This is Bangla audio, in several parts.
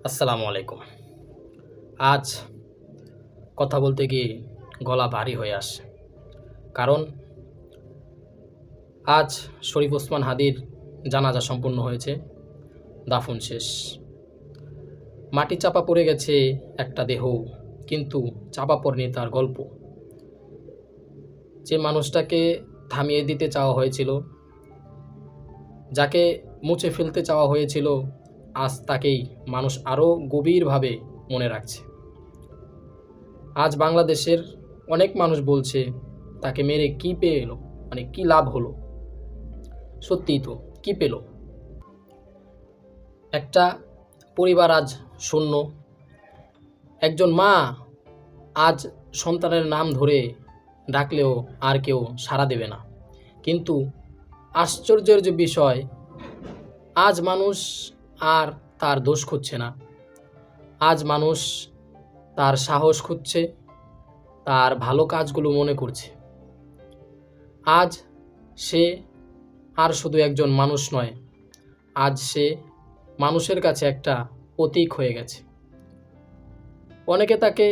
আসসালামু আলাইকুম। আজ কথা বলতে গিয়ে গলা ভারী হয়ে আসে। কারণ আজ শরীফ ওসমান হাদির জানাজা সম্পন্ন হয়েছে, দাফন শেষ। মাটি চাপা পড়ে গেছে একটা দেহ, কিন্তু চাপা পড়েনি তার গল্প। যে মানুষটাকে থামিয়ে দিতে চাওয়া হয়েছিল, যাকে মুছে ফেলতে চাওয়া হয়েছিল, আজ তাকেই মানুষ আরও গভীরভাবে মনে রাখছে। আজ বাংলাদেশের অনেক মানুষ বলছে তাকে মেরে কী পেয়ে এলো, মানে কী লাভ হলো। সত্যিই তো, কী পেল? একটা পরিবার আজ শূন্য। একজন মা আজ সন্তানের নাম ধরে ডাকলেও আর কেউ সাড়া দেবে না। কিন্তু আশ্চর্যের যে বিষয়, আজ মানুষ আর তার দোষ খুঁজছে না। আজ মানুষ তার সাহস খুঁজছে, তার ভালো কাজগুলো মনে করছে। আজ সে আর শুধু একজন মানুষ নয়, আজ সে মানুষের কাছে একটা প্রতীক হয়ে গেছে। অনেকে তাকে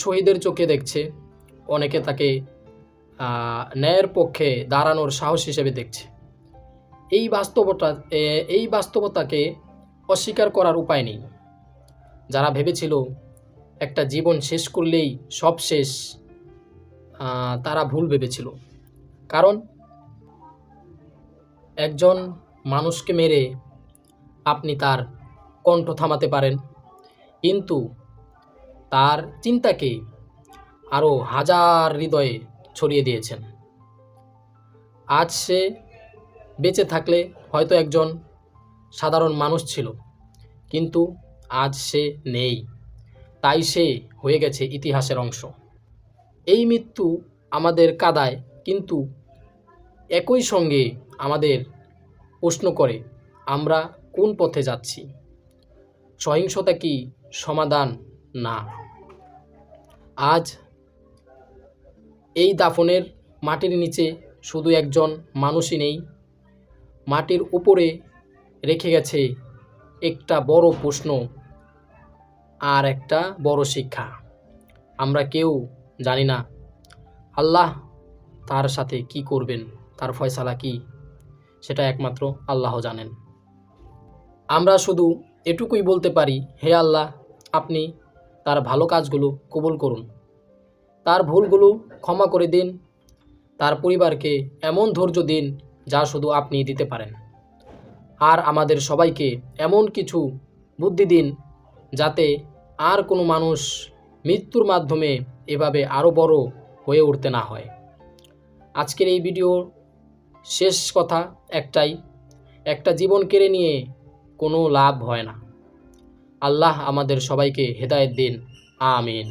শহীদের চোখে দেখছে, অনেকে তাকে ন্যায়ের পক্ষে দাঁড়ানোর সাহস হিসেবে দেখছে। এই বাস্তবতাকে অস্বীকার করার উপায় নেই। যারা ভেবেছিল একটা জীবন শেষ করলেই সব শেষ, তারা ভুল ভেবেছিল। কারণ একজন মানুষকে মেরে আপনি তার কণ্ঠ থামাতে পারেন, কিন্তু তার চিন্তাকে আরও হাজার হৃদয়ে ছড়িয়ে দিয়েছেন। আজ সে বেঁচে থাকলে হয়তো একজন সাধারণ মানুষ ছিল, কিন্তু আজ সে নেই, তাই সে হয়ে গেছে ইতিহাসের অংশ। এই মৃত্যু আমাদের কাঁদায়, কিন্তু একই সঙ্গে আমাদের প্রশ্ন করে আমরা কোন পথে যাচ্ছি। সহিংসতা কি সমাধান? না। আজ এই দাফনের মাটির নিচে শুধু একজন মানুষই নেই, মাটির উপরে রেখে গেছে একটা বড় প্রশ্ন আর একটা বড় শিক্ষা। আমরা কেউ জানি না আল্লাহ তার সাথে কি করবেন, তার ফয়সালা কি, সেটা একমাত্র আল্লাহ জানেন। আমরা শুধু এটুকুই বলতে পারি, হে আল্লাহ, আপনি তার ভালো কাজগুলো কবুল করুন, তার ভুলগুলো ক্ষমা করে দিন, তার পরিবারকে এমন ধৈর্য দিন যা শুধু আপনি দিতে পারেন। আর আমাদের সবাইকে এমন কিছু বুদ্ধি দিন যাতে আর কোনো মানুষ মৃত্যুর মাধ্যমে এভাবে আরও বড় হয়ে উঠতে না হয়। আজকের এই ভিডিওর শেষ কথা একটাই, একটা জীবন কেড়ে নিয়ে কোনো লাভ হয় না। আল্লাহ আমাদের সবাইকে হেদায়েত দিন। আমিন।